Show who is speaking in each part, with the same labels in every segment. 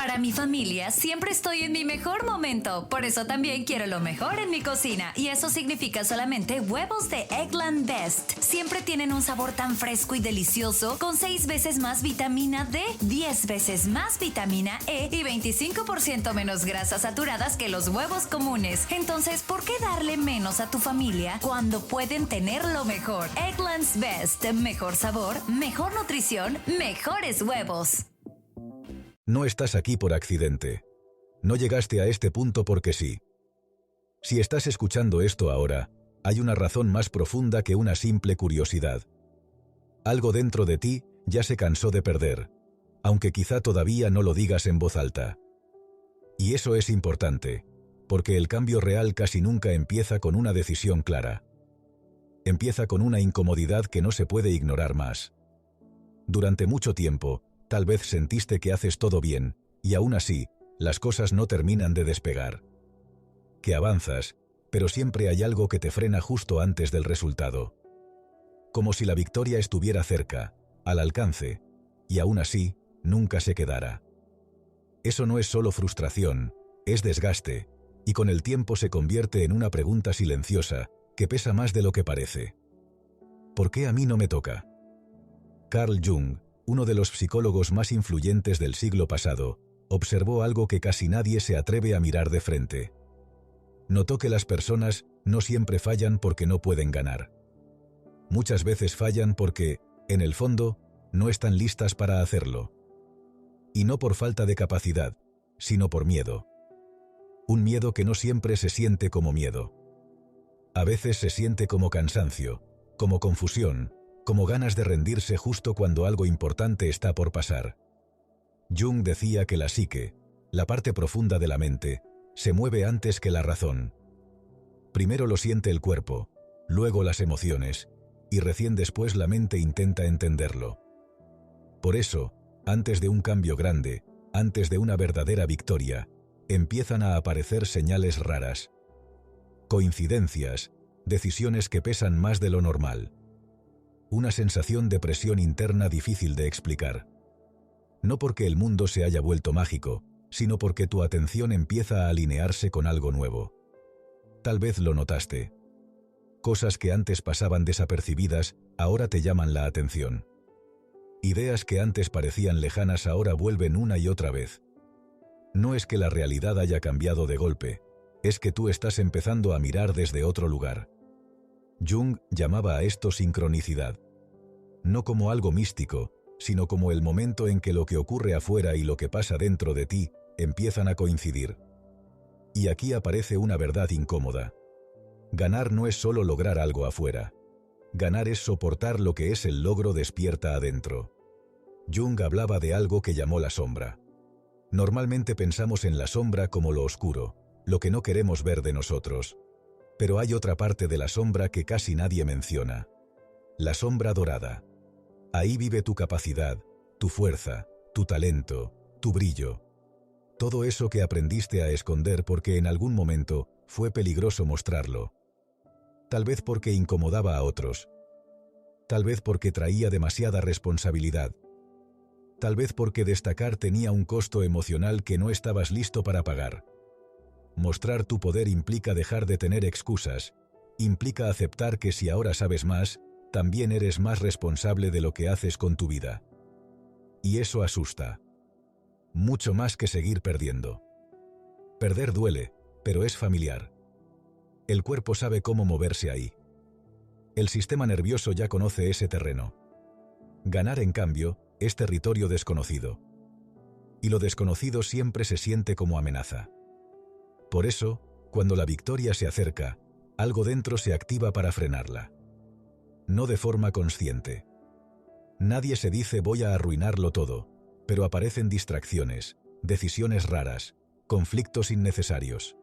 Speaker 1: Para mi familia siempre estoy en mi mejor momento, por eso también quiero lo mejor en mi cocina, y eso significa solamente huevos de Eggland Best. Siempre tienen un sabor tan fresco y delicioso, con 6 veces más vitamina D, 10 veces más vitamina E y 25% menos grasas saturadas que los huevos comunes. Entonces, ¿por qué darle menos a tu familia cuando pueden tener lo mejor? Eggland's Best, mejor sabor, mejor nutrición, mejores huevos.
Speaker 2: No estás aquí por accidente. No llegaste a este punto porque sí. Si estás escuchando esto ahora, hay una razón más profunda que una simple curiosidad. Algo dentro de ti ya se cansó de perder, aunque quizá todavía no lo digas en voz alta. Y eso es importante, porque el cambio real casi nunca empieza con una decisión clara. Empieza con una incomodidad que no se puede ignorar más. Durante mucho tiempo, tal vez sentiste que haces todo bien, y aún así, las cosas no terminan de despegar. Que avanzas, pero siempre hay algo que te frena justo antes del resultado. Como si la victoria estuviera cerca, al alcance, y aún así, nunca se quedara. Eso no es solo frustración, es desgaste, y con el tiempo se convierte en una pregunta silenciosa, que pesa más de lo que parece. ¿Por qué a mí no me toca? Carl Jung, uno de los psicólogos más influyentes del siglo pasado, observó algo que casi nadie se atreve a mirar de frente. Notó que las personas no siempre fallan porque no pueden ganar. Muchas veces fallan porque, en el fondo, no están listas para hacerlo. Y no por falta de capacidad, sino por miedo. Un miedo que no siempre se siente como miedo. A veces se siente como cansancio, como confusión, como ganas de rendirse justo cuando algo importante está por pasar. Jung decía que la psique, la parte profunda de la mente, se mueve antes que la razón. Primero lo siente el cuerpo, luego las emociones, y recién después la mente intenta entenderlo. Por eso, antes de un cambio grande, antes de una verdadera victoria, empiezan a aparecer señales raras. Coincidencias, decisiones que pesan más de lo normal. Una sensación de presión interna difícil de explicar. No porque el mundo se haya vuelto mágico, sino porque tu atención empieza a alinearse con algo nuevo. Tal vez lo notaste. Cosas que antes pasaban desapercibidas, ahora te llaman la atención. Ideas que antes parecían lejanas ahora vuelven una y otra vez. No es que la realidad haya cambiado de golpe, es que tú estás empezando a mirar desde otro lugar. Jung llamaba a esto sincronicidad. No como algo místico, sino como el momento en que lo que ocurre afuera y lo que pasa dentro de ti empiezan a coincidir. Y aquí aparece una verdad incómoda. Ganar no es solo lograr algo afuera. Ganar es soportar lo que es el logro despierta adentro. Jung hablaba de algo que llamó la sombra. Normalmente pensamos en la sombra como lo oscuro, lo que no queremos ver de nosotros. Pero hay otra parte de la sombra que casi nadie menciona. La sombra dorada. Ahí vive tu capacidad, tu fuerza, tu talento, tu brillo. Todo eso que aprendiste a esconder porque en algún momento fue peligroso mostrarlo. Tal vez porque incomodaba a otros. Tal vez porque traía demasiada responsabilidad. Tal vez porque destacar tenía un costo emocional que no estabas listo para pagar. Mostrar tu poder implica dejar de tener excusas, implica aceptar que si ahora sabes más, también eres más responsable de lo que haces con tu vida. Y eso asusta. Mucho más que seguir perdiendo. Perder duele, pero es familiar. El cuerpo sabe cómo moverse ahí. El sistema nervioso ya conoce ese terreno. Ganar, en cambio, es territorio desconocido. Y lo desconocido siempre se siente como amenaza. Por eso, cuando la victoria se acerca, algo dentro se activa para frenarla. No de forma consciente. Nadie se dice voy a arruinarlo todo, pero aparecen distracciones, decisiones raras, conflictos innecesarios.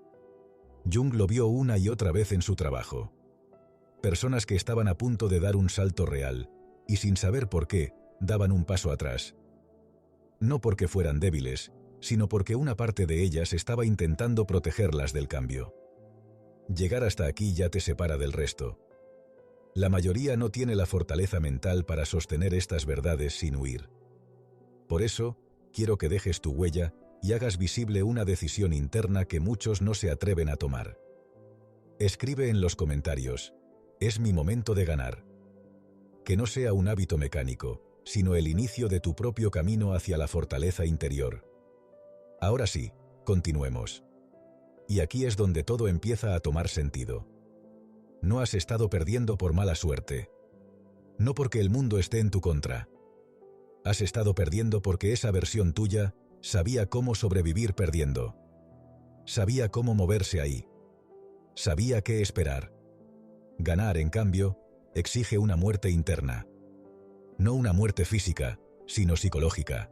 Speaker 2: Jung lo vio una y otra vez en su trabajo. Personas que estaban a punto de dar un salto real, y sin saber por qué, daban un paso atrás. No porque fueran débiles, sino porque una parte de ellas estaba intentando protegerlas del cambio. Llegar hasta aquí ya te separa del resto. La mayoría no tiene la fortaleza mental para sostener estas verdades sin huir. Por eso, quiero que dejes tu huella y hagas visible una decisión interna que muchos no se atreven a tomar. Escribe en los comentarios: es mi momento de ganar. Que no sea un hábito mecánico, sino el inicio de tu propio camino hacia la fortaleza interior. Ahora sí, continuemos. Y aquí es donde todo empieza a tomar sentido. No has estado perdiendo por mala suerte. No porque el mundo esté en tu contra. Has estado perdiendo porque esa versión tuya sabía cómo sobrevivir perdiendo. Sabía cómo moverse ahí. Sabía qué esperar. Ganar, en cambio, exige una muerte interna. No una muerte física, sino psicológica.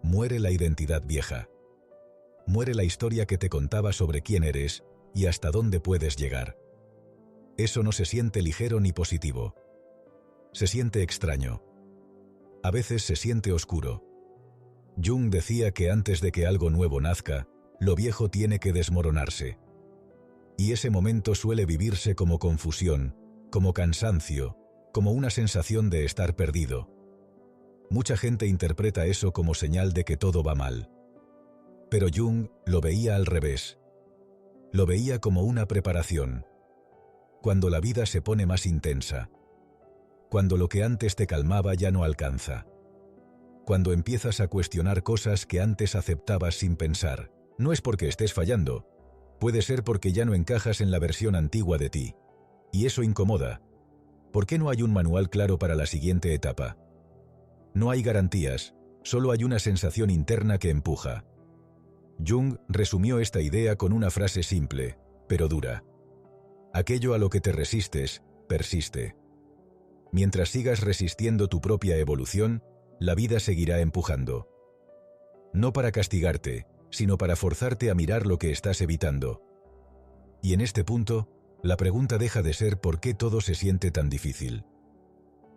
Speaker 2: Muere la identidad vieja. Muere la historia que te contaba sobre quién eres y hasta dónde puedes llegar. Eso no se siente ligero ni positivo. Se siente extraño. A veces se siente oscuro. Jung decía que antes de que algo nuevo nazca, lo viejo tiene que desmoronarse. Y ese momento suele vivirse como confusión, como cansancio, como una sensación de estar perdido. Mucha gente interpreta eso como señal de que todo va mal. Pero Jung lo veía al revés. Lo veía como una preparación. Cuando la vida se pone más intensa. Cuando lo que antes te calmaba ya no alcanza. Cuando empiezas a cuestionar cosas que antes aceptabas sin pensar. No es porque estés fallando. Puede ser porque ya no encajas en la versión antigua de ti. Y eso incomoda. ¿Por qué no hay un manual claro para la siguiente etapa? No hay garantías, solo hay una sensación interna que empuja. Jung resumió esta idea con una frase simple, pero dura. Aquello a lo que te resistes, persiste. Mientras sigas resistiendo tu propia evolución, la vida seguirá empujando. No para castigarte, sino para forzarte a mirar lo que estás evitando. Y en este punto, la pregunta deja de ser ¿por qué todo se siente tan difícil?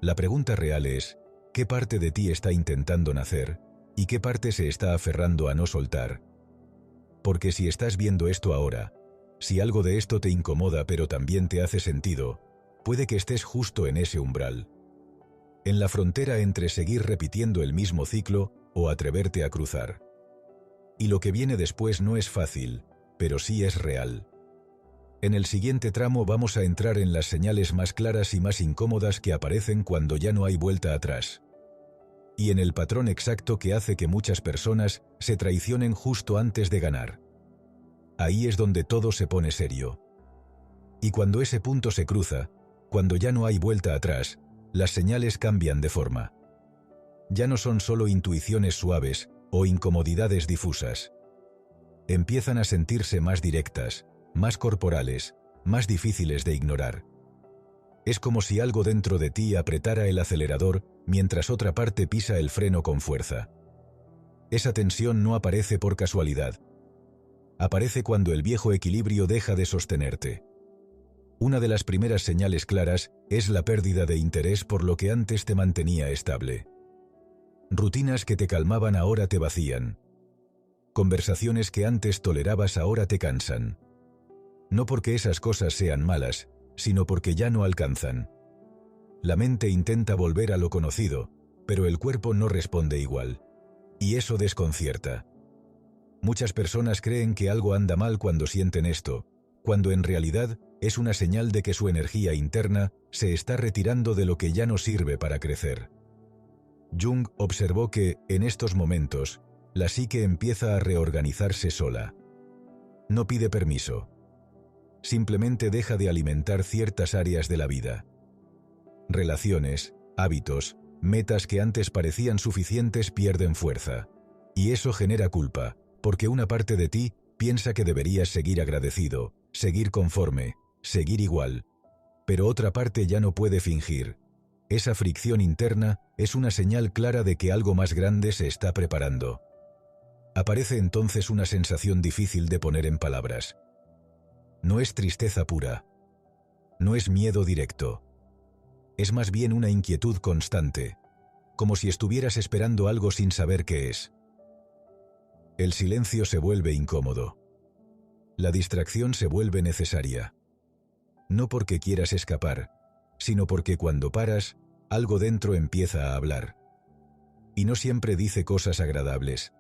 Speaker 2: La pregunta real es, ¿qué parte de ti está intentando nacer? ¿Y qué parte se está aferrando a no soltar? Porque si estás viendo esto ahora, si algo de esto te incomoda pero también te hace sentido, puede que estés justo en ese umbral. En la frontera entre seguir repitiendo el mismo ciclo o atreverte a cruzar. Y lo que viene después no es fácil, pero sí es real. En el siguiente tramo vamos a entrar en las señales más claras y más incómodas que aparecen cuando ya no hay vuelta atrás. Y en el patrón exacto que hace que muchas personas se traicionen justo antes de ganar. Ahí es donde todo se pone serio. Y cuando ese punto se cruza, cuando ya no hay vuelta atrás, las señales cambian de forma. Ya no son solo intuiciones suaves o incomodidades difusas. Empiezan a sentirse más directas, más corporales, más difíciles de ignorar. Es como si algo dentro de ti apretara el acelerador mientras otra parte pisa el freno con fuerza. Esa tensión no aparece por casualidad. Aparece cuando el viejo equilibrio deja de sostenerte. Una de las primeras señales claras es la pérdida de interés por lo que antes te mantenía estable. Rutinas que te calmaban ahora te vacían. Conversaciones que antes tolerabas ahora te cansan. No porque esas cosas sean malas, sino porque ya no alcanzan. La mente intenta volver a lo conocido, pero el cuerpo no responde igual. Y eso desconcierta. Muchas personas creen que algo anda mal cuando sienten esto, cuando en realidad es una señal de que su energía interna se está retirando de lo que ya no sirve para crecer. Jung observó que, en estos momentos, la psique empieza a reorganizarse sola. No pide permiso. Simplemente deja de alimentar ciertas áreas de la vida. Relaciones, hábitos, metas que antes parecían suficientes pierden fuerza. Y eso genera culpa, porque una parte de ti piensa que deberías seguir agradecido, seguir conforme, seguir igual. Pero otra parte ya no puede fingir. Esa fricción interna es una señal clara de que algo más grande se está preparando. Aparece entonces una sensación difícil de poner en palabras. No es tristeza pura. No es miedo directo. Es más bien una inquietud constante, como si estuvieras esperando algo sin saber qué es. El silencio se vuelve incómodo. La distracción se vuelve necesaria. No porque quieras escapar, sino porque cuando paras, algo dentro empieza a hablar. Y no siempre dice cosas agradables.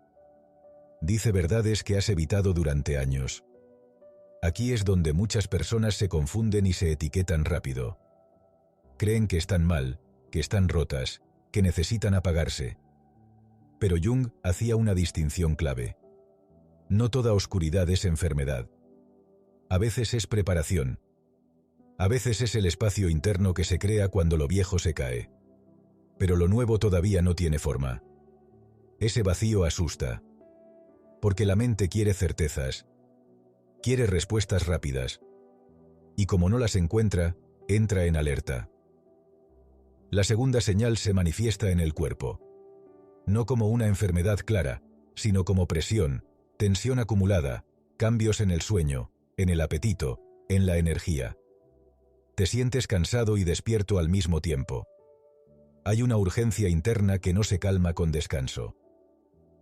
Speaker 2: Dice verdades que has evitado durante años. Aquí es donde muchas personas se confunden y se etiquetan rápido. Creen que están mal, que están rotas, que necesitan apagarse. Pero Jung hacía una distinción clave. No toda oscuridad es enfermedad. A veces es preparación. A veces es el espacio interno que se crea cuando lo viejo se cae. Pero lo nuevo todavía no tiene forma. Ese vacío asusta. Porque la mente quiere certezas. Quiere respuestas rápidas. Y como no las encuentra, entra en alerta. La segunda señal se manifiesta en el cuerpo. No como una enfermedad clara, sino como presión, tensión acumulada, cambios en el sueño, en el apetito, en la energía. Te sientes cansado y despierto al mismo tiempo. Hay una urgencia interna que no se calma con descanso.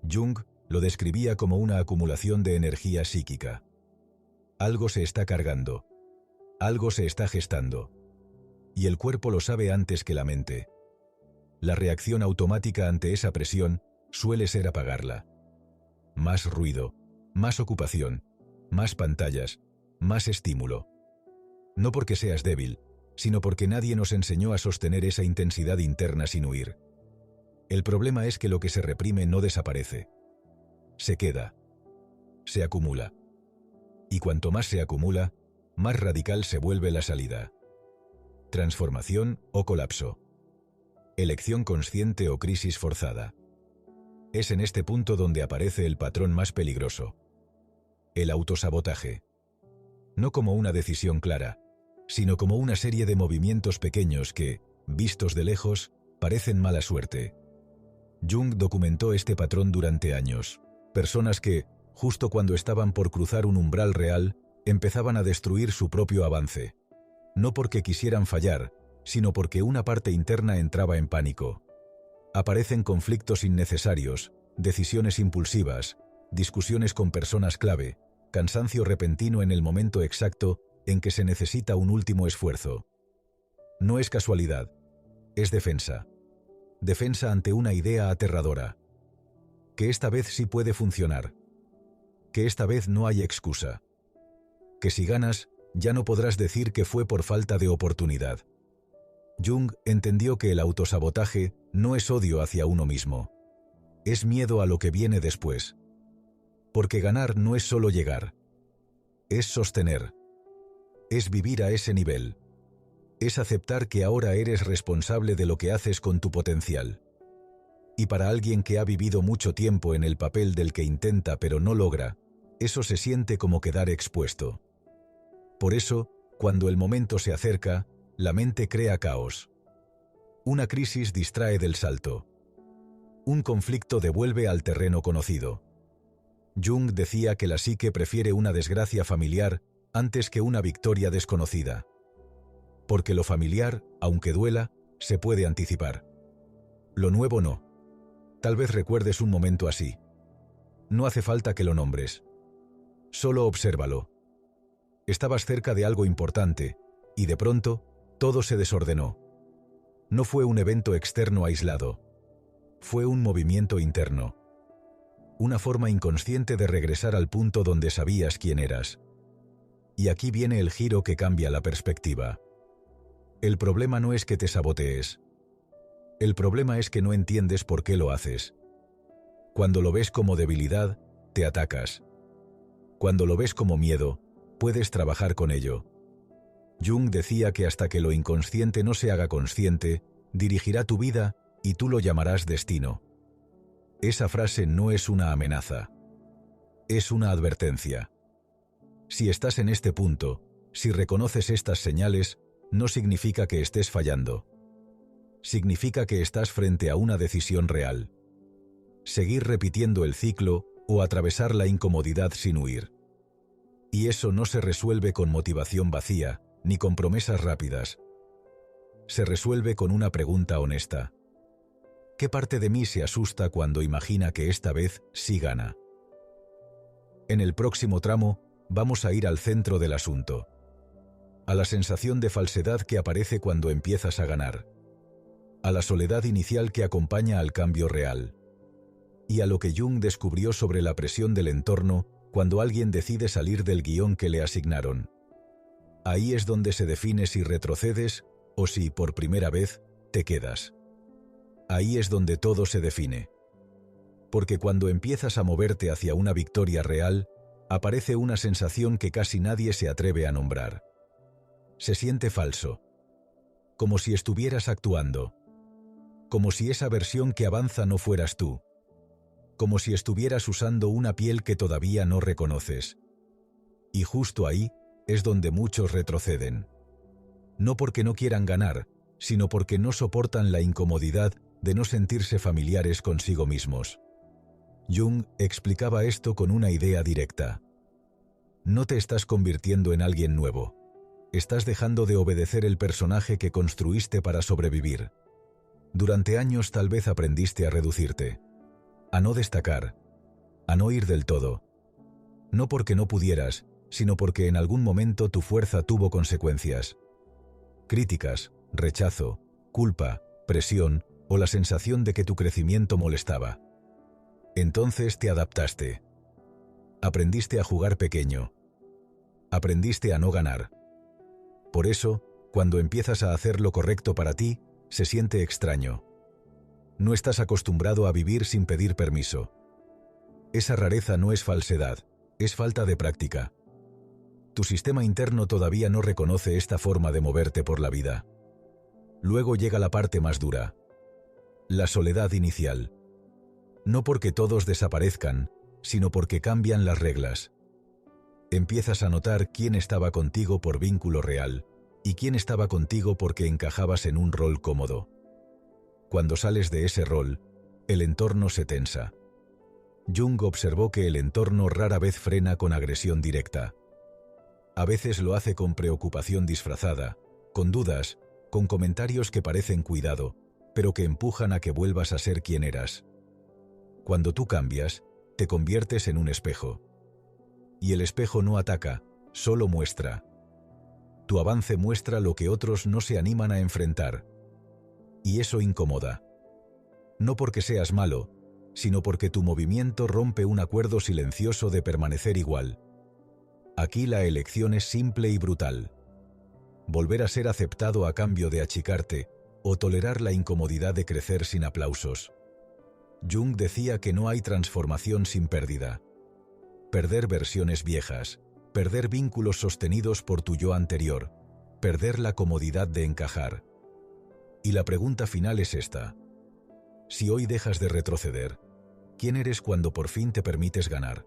Speaker 2: Jung lo describía como una acumulación de energía psíquica. Algo se está cargando. Algo se está gestando. Y el cuerpo lo sabe antes que la mente. La reacción automática ante esa presión suele ser apagarla. Más ruido, más ocupación, más pantallas, más estímulo. No porque seas débil, sino porque nadie nos enseñó a sostener esa intensidad interna sin huir. El problema es que lo que se reprime no desaparece. Se queda. Se acumula. Y cuanto más se acumula, más radical se vuelve la salida. Transformación o colapso. Elección consciente o crisis forzada. Es en este punto donde aparece el patrón más peligroso. El autosabotaje. No como una decisión clara, sino como una serie de movimientos pequeños que, vistos de lejos, parecen mala suerte. Jung documentó este patrón durante años. Personas que, justo cuando estaban por cruzar un umbral real, empezaban a destruir su propio avance. No porque quisieran fallar, sino porque una parte interna entraba en pánico. Aparecen conflictos innecesarios, decisiones impulsivas, discusiones con personas clave, cansancio repentino en el momento exacto en que se necesita un último esfuerzo. No es casualidad, es defensa. Defensa ante una idea aterradora. Que esta vez sí puede funcionar. Que esta vez no hay excusa. Que si ganas, ya no podrás decir que fue por falta de oportunidad. Jung entendió que el autosabotaje no es odio hacia uno mismo. Es miedo a lo que viene después. Porque ganar no es solo llegar. Es sostener. Es vivir a ese nivel. Es aceptar que ahora eres responsable de lo que haces con tu potencial. Y para alguien que ha vivido mucho tiempo en el papel del que intenta pero no logra, eso se siente como quedar expuesto. Por eso, cuando el momento se acerca, la mente crea caos. Una crisis distrae del salto. Un conflicto devuelve al terreno conocido. Jung decía que la psique prefiere una desgracia familiar antes que una victoria desconocida. Porque lo familiar, aunque duela, se puede anticipar. Lo nuevo no. Tal vez recuerdes un momento así. No hace falta que lo nombres. Solo obsérvalo. Estabas cerca de algo importante, y de pronto, todo se desordenó. No fue un evento externo aislado. Fue un movimiento interno. Una forma inconsciente de regresar al punto donde sabías quién eras. Y aquí viene el giro que cambia la perspectiva. El problema no es que te sabotees. El problema es que no entiendes por qué lo haces. Cuando lo ves como debilidad, te atacas. Cuando lo ves como miedo, puedes trabajar con ello. Jung decía que hasta que lo inconsciente no se haga consciente, dirigirá tu vida y tú lo llamarás destino. Esa frase no es una amenaza. Es una advertencia. Si estás en este punto, si reconoces estas señales, no significa que estés fallando. Significa que estás frente a una decisión real. Seguir repitiendo el ciclo o atravesar la incomodidad sin huir. Y eso no se resuelve con motivación vacía, ni con promesas rápidas. Se resuelve con una pregunta honesta. ¿Qué parte de mí se asusta cuando imagina que esta vez sí gana? En el próximo tramo, vamos a ir al centro del asunto. A la sensación de falsedad que aparece cuando empiezas a ganar. A la soledad inicial que acompaña al cambio real. y a lo que Jung descubrió sobre la presión del entorno cuando alguien decide salir del guión que le asignaron. Ahí es donde se define si retrocedes o si, por primera vez, te quedas. Ahí es donde todo se define. Porque cuando empiezas a moverte hacia una victoria real, aparece una sensación que casi nadie se atreve a nombrar. Se siente falso. Como si estuvieras actuando. Como si esa versión que avanza no fueras tú. Como si estuvieras usando una piel que todavía no reconoces. Y justo ahí es donde muchos retroceden. No porque no quieran ganar, sino porque no soportan la incomodidad de no sentirse familiares consigo mismos. Jung explicaba esto con una idea directa. No te estás convirtiendo en alguien nuevo. Estás dejando de obedecer el personaje que construiste para sobrevivir. Durante años tal vez aprendiste a reducirte, a no destacar, a no ir del todo. No porque no pudieras, sino porque en algún momento tu fuerza tuvo consecuencias. Críticas, rechazo, culpa, presión o la sensación de que tu crecimiento molestaba. Entonces te adaptaste. Aprendiste a jugar pequeño. Aprendiste a no ganar. Por eso, cuando empiezas a hacer lo correcto para ti, se siente extraño. No estás acostumbrado a vivir sin pedir permiso. Esa rareza no es falsedad, es falta de práctica. Tu sistema interno todavía no reconoce esta forma de moverte por la vida. Luego llega la parte más dura. La soledad inicial. No porque todos desaparezcan, sino porque cambian las reglas. Empiezas a notar quién estaba contigo por vínculo real y quién estaba contigo porque encajabas en un rol cómodo. Cuando sales de ese rol, el entorno se tensa. Jung observó que el entorno rara vez frena con agresión directa. A veces lo hace con preocupación disfrazada, con dudas, con comentarios que parecen cuidado, pero que empujan a que vuelvas a ser quien eras. Cuando tú cambias, te conviertes en un espejo. Y el espejo no ataca, solo muestra. Tu avance muestra lo que otros no se animan a enfrentar. Y eso incomoda. No porque seas malo, sino porque tu movimiento rompe un acuerdo silencioso de permanecer igual. Aquí la elección es simple y brutal. Volver a ser aceptado a cambio de achicarte, o tolerar la incomodidad de crecer sin aplausos. Jung decía que no hay transformación sin pérdida. Perder versiones viejas, perder vínculos sostenidos por tu yo anterior, perder la comodidad de encajar. Y la pregunta final es esta. Si hoy dejas de retroceder, ¿quién eres cuando por fin te permites ganar?